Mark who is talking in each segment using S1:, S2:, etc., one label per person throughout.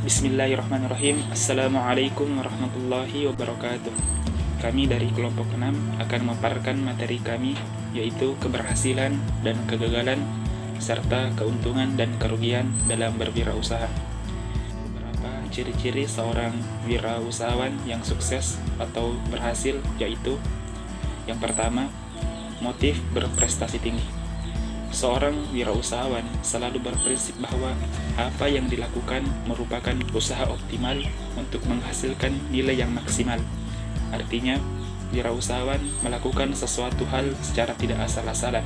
S1: Bismillahirrahmanirrahim. Assalamualaikum warahmatullahi wabarakatuh. Kami dari kelompok 6 akan memaparkan materi kami, yaitu keberhasilan dan kegagalan serta keuntungan dan kerugian dalam berwirausaha. Beberapa ciri-ciri seorang wirausahawan yang sukses atau berhasil yaitu: yang pertama, motif berprestasi tinggi. Seorang wirausahawan selalu berprinsip bahwa apa yang dilakukan merupakan usaha optimal untuk menghasilkan nilai yang maksimal. Artinya, wirausahawan melakukan sesuatu hal secara tidak asal-asalan,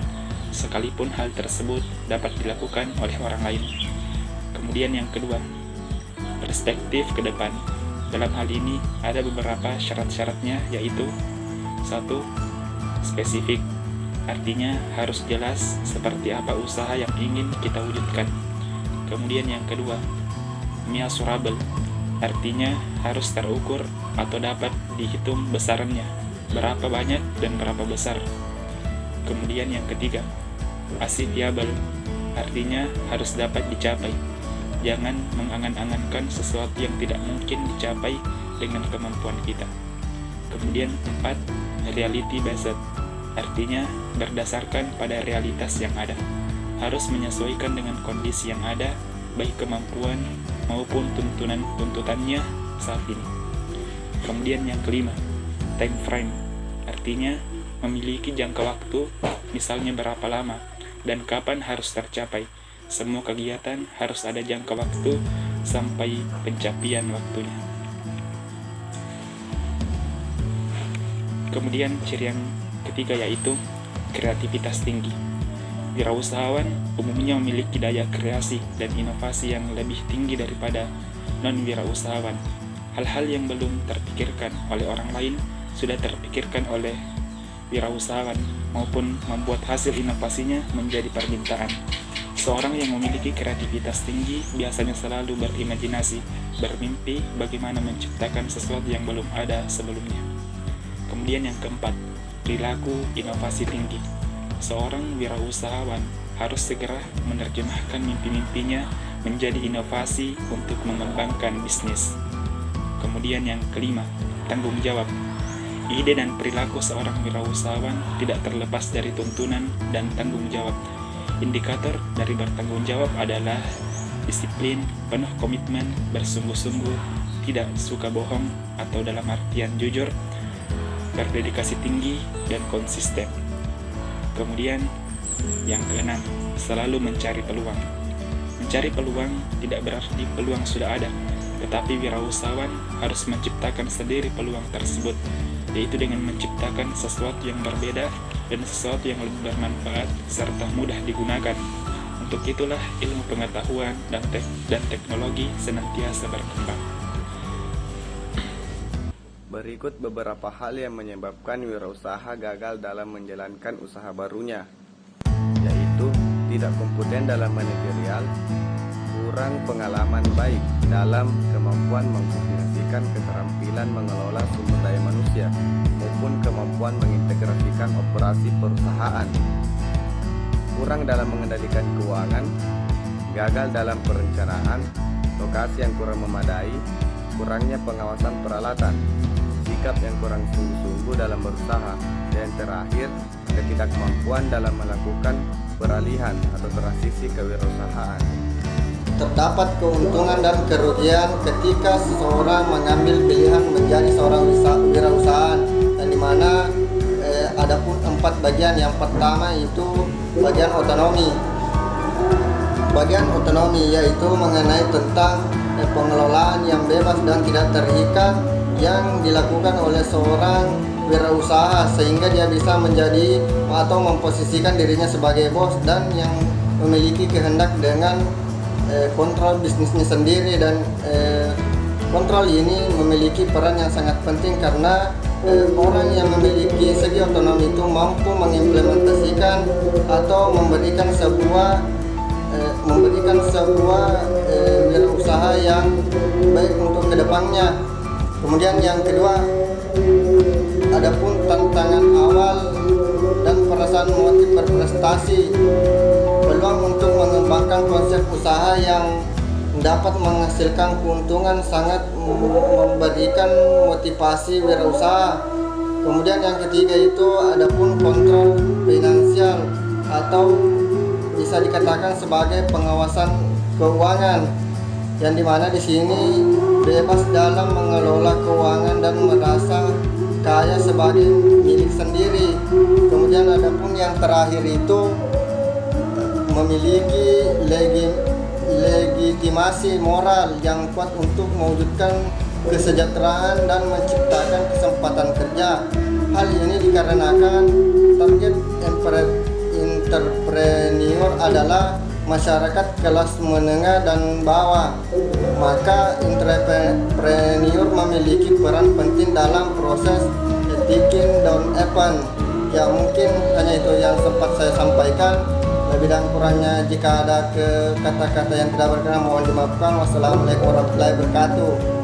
S1: sekalipun hal tersebut dapat dilakukan oleh orang lain. Kemudian yang kedua, perspektif ke depan. Dalam hal ini ada beberapa syarat-syaratnya, yaitu: 1. Spesifik. Artinya harus jelas seperti apa usaha yang ingin kita wujudkan. Kemudian yang kedua, measurable. Artinya harus terukur atau dapat dihitung besarannya, berapa banyak dan berapa besar. Kemudian yang ketiga, achievable. Artinya harus dapat dicapai. Jangan mengangan-angankan sesuatu yang tidak mungkin dicapai dengan kemampuan kita. Kemudian 4, reality based. Artinya berdasarkan pada realitas yang ada, harus menyesuaikan dengan kondisi yang ada, baik kemampuan maupun tuntutannya saat ini. Kemudian yang kelima, time frame. Artinya memiliki jangka waktu, misalnya berapa lama dan kapan harus tercapai. Semua kegiatan harus ada jangka waktu sampai pencapaian waktunya. Kemudian ciri yang ketiga yaitu kreativitas tinggi. Wirausahawan umumnya memiliki daya kreasi dan inovasi yang lebih tinggi daripada non-wirausahawan. Hal-hal yang belum terpikirkan oleh orang lain sudah terpikirkan oleh wirausahawan, maupun membuat hasil inovasinya menjadi permintaan. Seorang yang memiliki kreativitas tinggi biasanya selalu berimajinasi, bermimpi bagaimana menciptakan sesuatu yang belum ada sebelumnya. Kemudian yang keempat, perilaku inovasi tinggi. Seorang wirausahawan harus segera menerjemahkan mimpi-mimpinya menjadi inovasi untuk mengembangkan bisnis. Kemudian yang kelima, tanggung jawab. Ide dan perilaku seorang wirausahawan tidak terlepas dari tuntunan dan tanggung jawab. Indikator dari bertanggung jawab adalah disiplin, penuh komitmen, bersungguh-sungguh, tidak suka bohong atau dalam artian jujur, berdedikasi tinggi dan konsisten. Kemudian yang keenam, selalu mencari peluang. Mencari peluang tidak berarti peluang sudah ada, tetapi wirausahawan harus menciptakan sendiri peluang tersebut, yaitu dengan menciptakan sesuatu yang berbeda dan sesuatu yang lebih bermanfaat serta mudah digunakan. Untuk itulah ilmu pengetahuan dan teknologi senantiasa berkembang.
S2: Berikut beberapa hal yang menyebabkan wirausaha gagal dalam menjalankan usaha barunya, yaitu tidak kompeten dalam manajerial, kurang pengalaman baik dalam kemampuan mengkomunikasikan keterampilan mengelola sumber daya manusia, maupun kemampuan mengintegrasikan operasi perusahaan, kurang dalam mengendalikan keuangan, gagal dalam perencanaan, lokasi yang kurang memadai, kurangnya pengawasan peralatan, sikap yang kurang sungguh-sungguh dalam berusaha, dan terakhir, ketidakmampuan dalam melakukan peralihan atau transisi kewirausahaan.
S3: Terdapat keuntungan dan kerugian ketika seseorang mengambil pilihan menjadi seorang wirausahaan, dan dimana ada pun 4 bagian. Yang pertama itu bagian otonomi. Bagian otonomi yaitu mengenai tentang pengelolaan yang bebas dan tidak terikat yang dilakukan oleh seorang wirausaha, sehingga dia bisa menjadi atau memposisikan dirinya sebagai bos dan yang memiliki kehendak dengan kontrol bisnisnya sendiri. Dan kontrol ini memiliki peran yang sangat penting karena orang yang memiliki segi otonomi itu mampu mengimplementasikan atau memberikan sebuah wirausaha yang baik untuk kedepannya. Kemudian yang kedua, adapun tantangan awal dan perasaan motif berprestasi, peluang untuk mengembangkan konsep usaha yang dapat menghasilkan keuntungan, sangat memberikan motivasi wirausaha. Kemudian yang ketiga itu adapun kontrol finansial atau bisa dikatakan sebagai pengawasan keuangan, yang dimana di sini bebas dalam mengelola keuangan dan merasa kaya sebagai milik sendiri. Kemudian adapun yang terakhir itu memiliki legitimasi moral yang kuat untuk mewujudkan kesejahteraan dan menciptakan kesempatan kerja. Hal ini dikarenakan target entrepreneur adalah masyarakat kelas menengah dan bawah. Maka entrepreneur memiliki peran penting dalam proses taking down event. Ya, mungkin hanya itu yang sempat saya sampaikan. Lebih dan kurangnya jika ada kata-kata yang tidak berkenan mohon dimaafkan. Wassalamualaikum warahmatullahi wabarakatuh.